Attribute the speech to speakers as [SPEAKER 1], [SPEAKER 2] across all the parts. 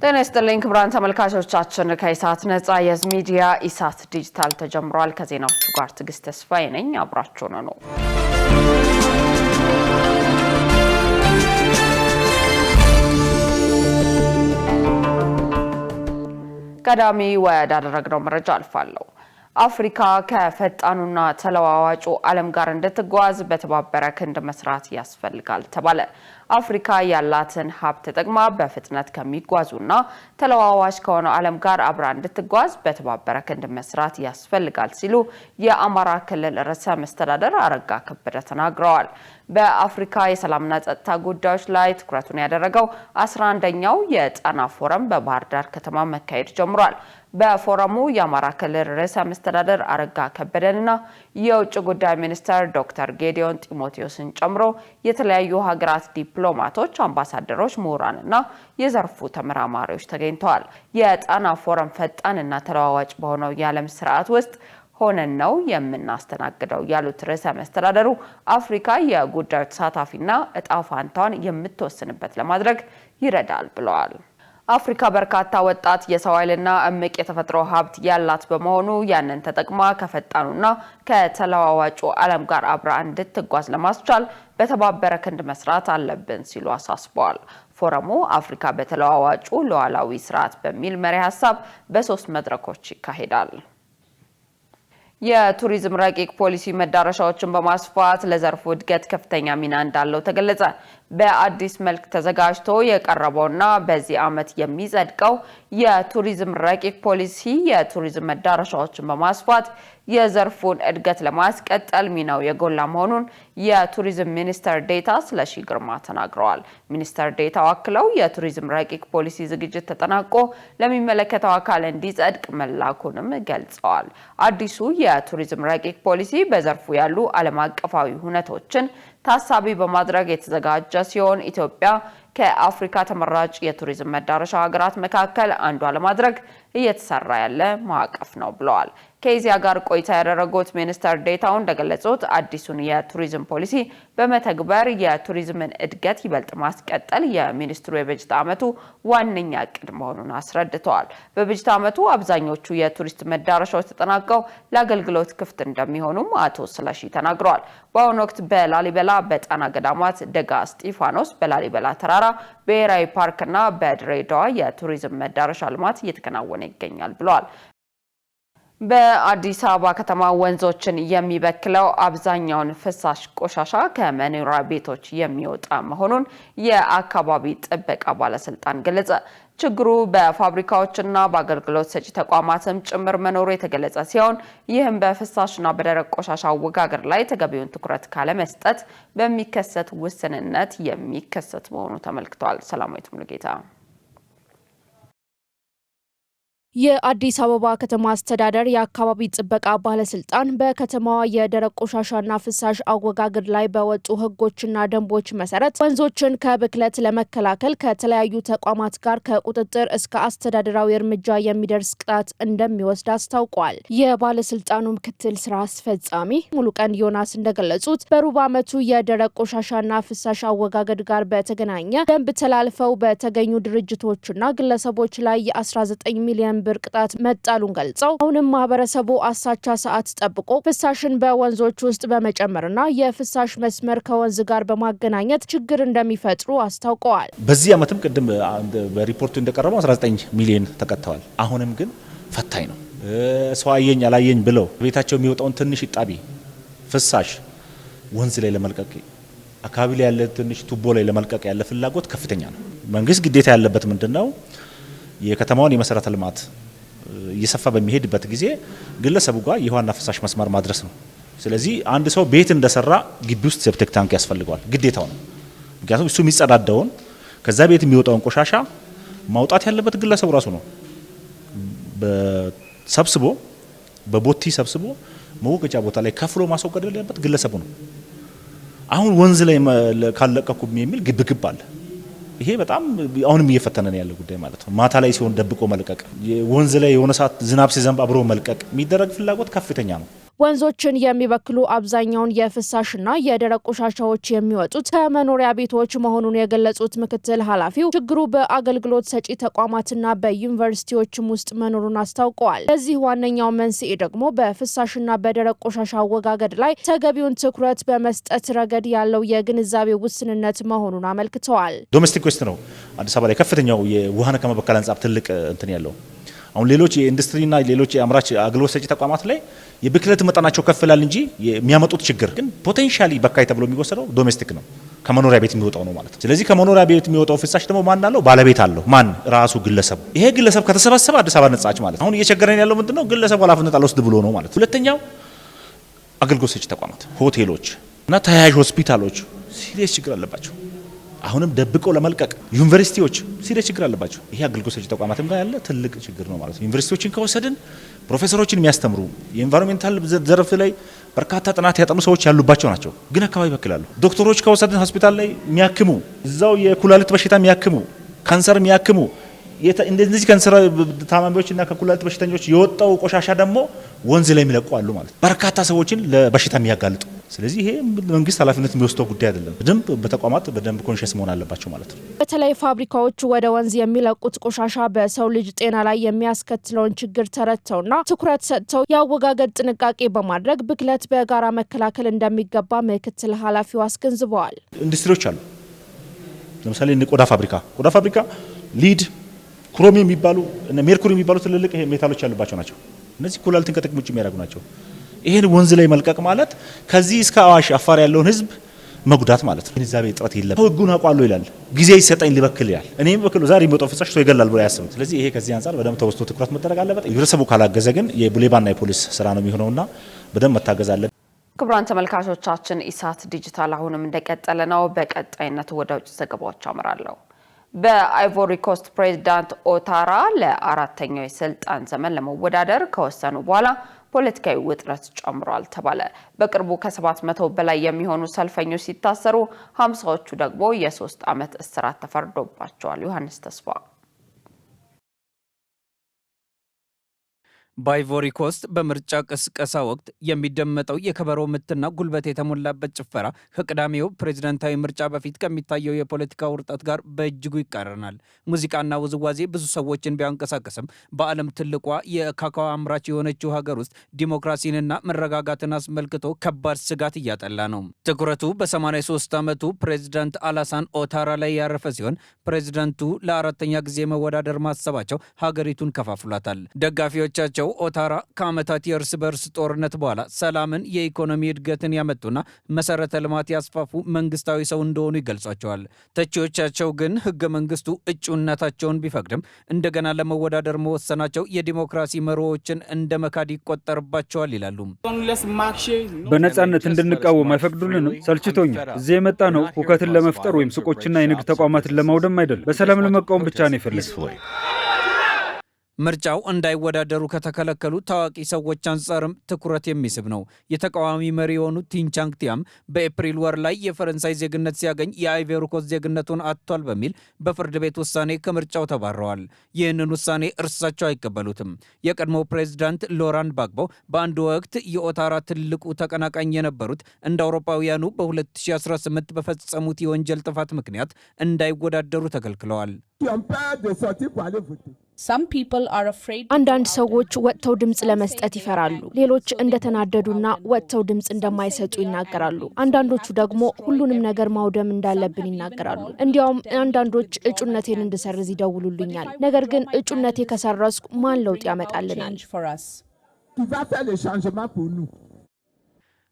[SPEAKER 1] ጤና ይስጥልኝ ክቡራን ተመልካቾቻችን ከኢሳት ነጻ የህዝብ ሚዲያ ኢሳት ዲጂታል ተጀምሯል። ከዜናዎቹ ጋር ትዕግስት ተስፋዬ ነኝ። አብራችሁን ነው። ቀዳሚ ወዳደረግነው መረጃ አልፋለሁ። አፍሪካ ከፈጣኑና ተለዋዋጩ ዓለም ጋር እንድትጓዝ በተባበረ ክንድ መስራት ያስፈልጋል ተባለ። አፍሪካ ያላትን ሀብት ተጠቅማ በፍጥነት ከሚጓዙና ተለዋዋጭ ከሆነው ዓለም ጋር አብራ እንድትጓዝ በተባበረ ክንድ መስራት ያስፈልጋል ሲሉ የአማራ ክልል ርዕሰ መስተዳድር አረጋ ከበደ ተናግረዋል። በአፍሪካ የሰላምና ጸጥታ ጉዳዮች ላይ ትኩረቱን ያደረገው 11ኛው የጣና ፎረም በባህር ዳር ከተማ መካሄድ ጀምሯል። በፎረሙ የአማራ ክልል ርዕሰ መስተዳድር አረጋ ከበደንና የውጭ ጉዳይ ሚኒስትር ዶክተር ጌዲዮን ጢሞቴዎስን ጨምሮ የተለያዩ ሀገራት ዲፕሎማቶች፣ አምባሳደሮች፣ ምሁራንና የዘርፉ ተመራማሪዎች ተገኝተዋል። የጣና ፎረም ፈጣንና ተለዋዋጭ በሆነው የዓለም ስርዓት ውስጥ ሆነን ነው የምናስተናግደው ያሉት ርዕሰ መስተዳድሩ አፍሪካ የጉዳዩ ተሳታፊና እጣ ፋንታዋን የምትወስንበት ለማድረግ ይረዳል ብለዋል። አፍሪካ በርካታ ወጣት የሰው ኃይልና እምቅ የተፈጥሮ ሀብት ያላት በመሆኑ ያንን ተጠቅማ ከፈጣኑና ከተለዋዋጩ ዓለም ጋር አብራ እንድትጓዝ ለማስቻል በተባበረ ክንድ መስራት አለብን ሲሉ አሳስበዋል። ፎረሙ አፍሪካ በተለዋዋጩ ሉዓላዊ ስርዓት በሚል መሪ ሀሳብ በ3 መድረኮች ይካሄዳል። የቱሪዝም ረቂቅ ፖሊሲ መዳረሻዎችን በማስፋት ለዘርፉ እድገት ከፍተኛ ሚና እንዳለው ተገለጸ። በአዲስ መልክ ተዘጋጅቶ የቀረበውና በዚህ ዓመት የሚጸድቀው የቱሪዝም ረቂቅ ፖሊሲ የቱሪዝም መዳረሻዎችን በማስፋት የዘርፉን እድገት ለማስቀጠል ሚናው የጎላ መሆኑን የቱሪዝም ሚኒስትር ዴኤታ ስለሺ ግርማ ተናግረዋል። ሚኒስትር ዴኤታው አክለው የቱሪዝም ረቂቅ ፖሊሲ ዝግጅት ተጠናቆ ለሚመለከተው አካል እንዲጸድቅ መላኩንም ገልጸዋል። አዲሱ የቱሪዝም ረቂቅ ፖሊሲ በዘርፉ ያሉ ዓለም አቀፋዊ ሁነቶችን ታሳቢ በማድረግ የተዘጋጀ ሲሆን ኢትዮጵያ ከአፍሪካ ተመራጭ የቱሪዝም መዳረሻ ሀገራት መካከል አንዷ ለማድረግ እየተሰራ ያለ ማዕቀፍ ነው ብለዋል። ከዚያ ጋር ቆይታ ያደረጉት ሚኒስትር ዴኤታው እንደገለጹት አዲሱን የቱሪዝም ፖሊሲ በመተግበር የቱሪዝምን እድገት ይበልጥ ማስቀጠል የሚኒስትሩ የበጀት ዓመቱ ዋነኛ እቅድ መሆኑን አስረድተዋል። በበጀት ዓመቱ አብዛኞቹ የቱሪስት መዳረሻዎች ተጠናቀው ለአገልግሎት ክፍት እንደሚሆኑም አቶ ስለሺ ተናግረዋል። በአሁኑ ወቅት በላሊበላ፣ በጣና ገዳማት፣ ደጋ እስጢፋኖስ፣ በላሊበላ ተራራ ብሔራዊ ፓርክና በድሬዳዋ የቱሪዝም መዳረሻ ልማት እየተከናወነ ይገኛል ብለዋል። በአዲስ አበባ ከተማ ወንዞችን የሚበክለው አብዛኛውን ፍሳሽ ቆሻሻ ከመኖሪያ ቤቶች የሚወጣ መሆኑን የአካባቢ ጥበቃ ባለስልጣን ገለጸ። ችግሩ በፋብሪካዎችና በአገልግሎት ሰጪ ተቋማትም ጭምር መኖሩ የተገለጸ ሲሆን ይህም በፍሳሽና በደረቅ ቆሻሻ አወጋገር ላይ ተገቢውን ትኩረት ካለመስጠት በሚከሰት ውስንነት የሚከሰት መሆኑ ተመልክቷል። ሰላማዊት ሙሉጌታ።
[SPEAKER 2] የአዲስ አበባ ከተማ አስተዳደር የአካባቢ ጥበቃ ባለስልጣን በከተማዋ የደረቅ ቆሻሻና ፍሳሽ አወጋገድ ላይ በወጡ ሕጎችና ደንቦች መሰረት ወንዞችን ከብክለት ለመከላከል ከተለያዩ ተቋማት ጋር ከቁጥጥር እስከ አስተዳደራዊ እርምጃ የሚደርስ ቅጣት እንደሚወስድ አስታውቋል። የባለስልጣኑ ምክትል ስራ አስፈጻሚ ሙሉቀን ዮናስ እንደገለጹት በሩብ ዓመቱ የደረቅ ቆሻሻና ፍሳሽ አወጋገድ ጋር በተገናኘ ደንብ ተላልፈው በተገኙ ድርጅቶችና ግለሰቦች ላይ የ19 ሚሊዮን ብር ቅጣት መጣሉን ገልጸው አሁንም ማህበረሰቡ አሳቻ ሰዓት ጠብቆ ፍሳሽን በወንዞች ውስጥ በመጨመርና የፍሳሽ መስመር ከወንዝ ጋር በማገናኘት ችግር እንደሚፈጥሩ አስታውቀዋል።
[SPEAKER 3] በዚህ ዓመትም ቅድም በሪፖርቱ እንደቀረበው 19 ሚሊዮን ተቀጥተዋል። አሁንም ግን ፈታኝ ነው። ሰው አየኝ አላየኝ ብለው ቤታቸው የሚወጣውን ትንሽ ጣቢ ፍሳሽ ወንዝ ላይ ለመልቀቅ አካባቢ ላይ ያለ ትንሽ ቱቦ ላይ ለመልቀቅ ያለ ፍላጎት ከፍተኛ ነው። መንግስት ግዴታ ያለበት ምንድነው? የከተማውን የመሰረተ ልማት እየሰፋ በሚሄድበት ጊዜ ግለሰቡ ጋር የውሃና ፍሳሽ መስመር ማድረስ ነው። ስለዚህ አንድ ሰው ቤት እንደሰራ ግቢ ውስጥ ሴፕቲክ ታንክ ያስፈልገዋል፣ ግዴታው ነው። ምክንያቱም እሱ የሚጸዳዳውን ከዛ ቤት የሚወጣውን ቆሻሻ ማውጣት ያለበት ግለሰቡ ራሱ ነው። ሰብስቦ በቦቲ ሰብስቦ መወገጃ ቦታ ላይ ከፍሎ ማስወገድ ያለበት ግለሰቡ ነው። አሁን ወንዝ ላይ ካለቀኩም የሚል ግብግብ አለ። ይሄ በጣም አሁንም እየፈተነን ያለ ጉዳይ ማለት ነው። ማታ ላይ ሲሆን ደብቆ መልቀቅ፣ ወንዝ ላይ የሆነ ሰዓት ዝናብ ሲዘንብ አብሮ መልቀቅ የሚደረግ ፍላጎት ከፍተኛ ነው።
[SPEAKER 2] ወንዞችን የሚበክሉ አብዛኛውን የፍሳሽና የደረቅ ቆሻሻዎች የሚወጡት ከመኖሪያ ቤቶች መሆኑን የገለጹት ምክትል ኃላፊው ችግሩ በአገልግሎት ሰጪ ተቋማትና በዩኒቨርሲቲዎችም ውስጥ መኖሩን አስታውቀዋል። ለዚህ ዋነኛው መንስኤ ደግሞ በፍሳሽና በደረቅ ቆሻሻ አወጋገድ ላይ ተገቢውን ትኩረት በመስጠት ረገድ ያለው የግንዛቤ ውስንነት መሆኑን አመልክተዋል።
[SPEAKER 3] ዶሜስቲክ ዌስት ነው አዲስ አበባ ላይ ከፍተኛው የውሃን ከመበከል አንጻር ትልቅ እንትን ያለው። አሁን ሌሎች የኢንዱስትሪና ሌሎች የአምራች አገልግሎት ሰጪ ተቋማት ላይ የብክለት መጠናቸው ከፍ ይላል እንጂ የሚያመጡት ችግር ግን ፖቴንሻሊ በካይ ተብሎ የሚወሰደው ዶሜስቲክ ነው፣ ከመኖሪያ ቤት የሚወጣው ነው ማለት ነው። ስለዚህ ከመኖሪያ ቤት የሚወጣው ፍሳሽ ደግሞ ማን አለው? ባለቤት አለው። ማን? ራሱ ግለሰቡ። ይሄ ግለሰብ ከተሰበሰበ አዲስ አበባ ነጻች ማለት ነው። አሁን እየቸገረን ያለው ምንድነው? ግለሰቡ ኃላፊነት አልወስድ ብሎ ነው ማለት ነው። ሁለተኛው አገልግሎት ሰጪ ተቋማት፣ ሆቴሎች እና ተያያዥ ሆስፒታሎች ሲሪየስ ችግር አለባቸው። አሁንም ደብቀው ለመልቀቅ ዩኒቨርሲቲዎች ሲሪየስ ችግር አለባቸው። ይሄ አገልግሎት ሰጪ ተቋማትም ጋር ያለ ትልቅ ችግር ነው ማለት ነው። ዩኒቨርሲቲዎችን ከወሰድን ፕሮፌሰሮችን የሚያስተምሩ የኢንቫይሮንሜንታል ዘርፍ ላይ በርካታ ጥናት ያጠኑ ሰዎች ያሉባቸው ናቸው፣ ግን አካባቢ ይበክላሉ። ዶክተሮች ከወሰድን ሆስፒታል ላይ የሚያክሙ እዛው የኩላሊት በሽታ የሚያክሙ ካንሰር የሚያክሙ እንደዚህ ካንሰር ታማሚዎችና ከኩላሊት በሽተኞች የወጣው ቆሻሻ ደግሞ ወንዝ ላይ የሚለቁ አሉ ማለት ነው፣ በርካታ ሰዎችን ለበሽታ የሚያጋልጡ። ስለዚህ ይሄ መንግስት ኃላፊነት የሚወስደው ጉዳይ አይደለም። በደንብ በተቋማት በደንብ ኮንሽስ መሆን አለባቸው ማለት ነው።
[SPEAKER 2] በተለይ ፋብሪካዎቹ ወደ ወንዝ የሚለቁት ቆሻሻ በሰው ልጅ ጤና ላይ የሚያስከትለውን ችግር ተረድተውና ትኩረት ሰጥተው የአወጋገድ ጥንቃቄ በማድረግ ብክለት በጋራ መከላከል እንደሚገባ ምክትል ኃላፊው አስገንዝበዋል።
[SPEAKER 3] ኢንዱስትሪዎች አሉ። ለምሳሌ ቆዳ ፋብሪካ ሊድ፣ ክሮም የሚባሉ እና ሜርኩሪ የሚባሉ ትልልቅ ሜታሎች ያሉባቸው ናቸው። እነዚህ ኩላሊትን ከጥቅም ውጭ የሚያደርጉ ናቸው። ይሄን ወንዝ ላይ መልቀቅ ማለት ከዚህ እስከ አዋሽ አፋር ያለውን ህዝብ መጉዳት ማለት ነው። ግንዛቤ እጥረት የለም። ህጉን አውቃለሁ ይላል፣ ጊዜ ይሰጠኝ ልበክል ይላል። እኔም በክሉ ዛሬ የሚወጣው ፍሳሽ ሰው ይገላል ብሎ ያስቡት። ስለዚህ ይሄ ከዚህ አንፃር በደንብ ተወስቶ ትኩረት መደረግ አለበት። ህብረተሰቡ ካላገዘ ግን የሌባና የፖሊስ ስራ ነው የሚሆነውና በደንብ መታገዝ አለ።
[SPEAKER 1] ክቡራን ተመልካቾቻችን ኢሳት ዲጂታል አሁንም እንደቀጠለ ነው። በቀጣይነቱ ወደ ውጭ ዘገባዎች አመራለሁ። በአይቮሪ ኮስት ፕሬዝዳንት ኦታራ ለአራተኛው የስልጣን ዘመን ለመወዳደር ከወሰኑ በኋላ ፖለቲካዊ ውጥረት ጨምሯል ተባለ። በቅርቡ ከ700 በላይ የሚሆኑ ሰልፈኞች ሲታሰሩ 50ዎቹ ደግሞ የ3 ዓመት እስራት ተፈርዶባቸዋል። ዮሐንስ ተስፋ
[SPEAKER 4] በአይቮሪ ኮስት በምርጫ ቅስቀሳ ወቅት የሚደመጠው የከበሮ ምትና ጉልበት የተሞላበት ጭፈራ ከቅዳሜው ፕሬዝዳንታዊ ምርጫ በፊት ከሚታየው የፖለቲካ ውርጠት ጋር በእጅጉ ይቃረናል። ሙዚቃና ውዝዋዜ ብዙ ሰዎችን ቢያንቀሳቀስም በዓለም ትልቋ የካካኦ አምራች የሆነችው ሀገር ውስጥ ዲሞክራሲንና መረጋጋትን አስመልክቶ ከባድ ስጋት እያጠላ ነው። ትኩረቱ በ83 ዓመቱ ፕሬዝዳንት አላሳን ኦታራ ላይ ያረፈ ሲሆን ፕሬዝዳንቱ ለአራተኛ ጊዜ መወዳደር ማሰባቸው ሀገሪቱን ከፋፍሏታል። ደጋፊዎቻቸው ኦታራ ከዓመታት የእርስ በርስ ጦርነት በኋላ ሰላምን፣ የኢኮኖሚ እድገትን ያመጡና መሰረተ ልማት ያስፋፉ መንግስታዊ ሰው እንደሆኑ ይገልጿቸዋል። ተቺዎቻቸው ግን ህገ መንግስቱ እጩነታቸውን ቢፈቅድም እንደገና ለመወዳደር መወሰናቸው የዲሞክራሲ መርሆዎችን እንደ መካድ ይቆጠርባቸዋል ይላሉ።
[SPEAKER 5] በነጻነት እንድንቃወም አይፈቅዱልንም። ሰልችቶኛል። እዚህ የመጣ ነው ሁከትን ለመፍጠር ወይም ሱቆችና የንግድ ተቋማትን ለማውደም አይደለም። በሰላም ለመቃወም ብቻ ነው የፈለግነው።
[SPEAKER 4] ምርጫው እንዳይወዳደሩ ከተከለከሉ ታዋቂ ሰዎች አንጻርም ትኩረት የሚስብ ነው። የተቃዋሚ መሪ የሆኑት ቲንቻንግቲያም በኤፕሪል ወር ላይ የፈረንሳይ ዜግነት ሲያገኝ የአይቮሪ ኮስት ዜግነቱን አጥቷል በሚል በፍርድ ቤት ውሳኔ ከምርጫው ተባረዋል። ይህንን ውሳኔ እርሳቸው አይቀበሉትም። የቀድሞው ፕሬዝዳንት ሎራን ባግቦ በአንድ ወቅት የኦታራ ትልቁ ተቀናቃኝ የነበሩት እንደ አውሮፓውያኑ በ2018 በፈጸሙት የወንጀል ጥፋት ምክንያት እንዳይወዳደሩ ተከልክለዋል።
[SPEAKER 2] አንዳንድ ሰዎች ወጥተው ድምፅ ለመስጠት ይፈራሉ። ሌሎች እንደተናደዱና ወጥተው ድምፅ እንደማይሰጡ ይናገራሉ። አንዳንዶቹ ደግሞ ሁሉንም ነገር ማውደም እንዳለብን ይናገራሉ። እንዲያውም አንዳንዶች እጩነቴን እንድሰርዝ ይደውሉልኛል። ነገር ግን እጩነቴ ከሰረዝኩ ማን ለውጥ ያመጣልናል?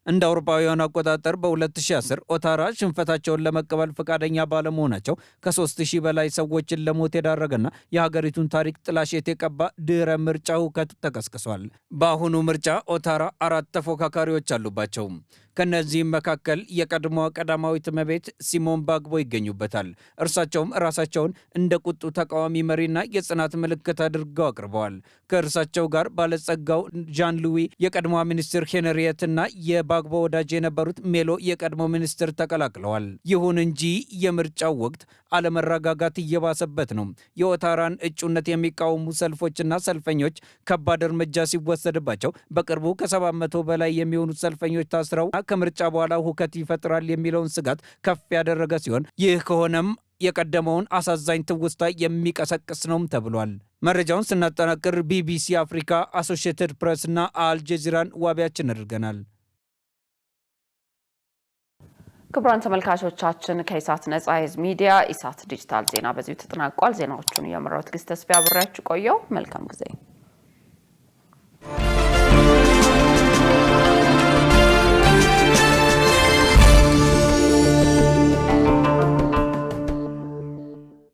[SPEAKER 4] እንደ አውሮፓውያኑ አቆጣጠር በ2010 ኦታራ ሽንፈታቸውን ለመቀበል ፈቃደኛ ባለመሆናቸው ከ3000 በላይ ሰዎችን ለሞት የዳረገና የሀገሪቱን ታሪክ ጥላሸት የቀባ ድህረ ምርጫ ሁከት ተቀስቅሷል። በአሁኑ ምርጫ ኦታራ 4 ተፎካካሪዎች አሉባቸው። ከነዚህም መካከል የቀድሞዋ ቀዳማዊት እመቤት ሲሞን ባግቦ ይገኙበታል። እርሳቸውም ራሳቸውን እንደ ቁጡ ተቃዋሚ መሪና የጽናት ምልክት አድርገው አቅርበዋል። ከእርሳቸው ጋር ባለጸጋው ዣን ሉዊ፣ የቀድሞዋ ሚኒስትር ሄንሪየትና የባግቦ ወዳጅ የነበሩት ሜሎ የቀድሞ ሚኒስትር ተቀላቅለዋል። ይሁን እንጂ የምርጫው ወቅት አለመረጋጋት እየባሰበት ነው። የኦታራን እጩነት የሚቃወሙ ሰልፎችና ሰልፈኞች ከባድ እርምጃ ሲወሰድባቸው በቅርቡ ከ700 በላይ የሚሆኑ ሰልፈኞች ታስረው ከምርጫ በኋላ ሁከት ይፈጥራል የሚለውን ስጋት ከፍ ያደረገ ሲሆን ይህ ከሆነም የቀደመውን አሳዛኝ ትውስታ የሚቀሰቅስ ነውም ተብሏል። መረጃውን ስናጠናቅር ቢቢሲ አፍሪካ፣ አሶሺየትድ ፕሬስ እና አልጀዚራን ዋቢያችን አድርገናል።
[SPEAKER 1] ክቡራን ተመልካቾቻችን ከኢሳት ነጻ ህዝብ ሚዲያ ኢሳት ዲጂታል ዜና በዚሁ ተጠናቋል። ዜናዎቹን እየመራው ትዕግስት ተስፋ አብሬያችሁ ቆየው። መልካም ጊዜ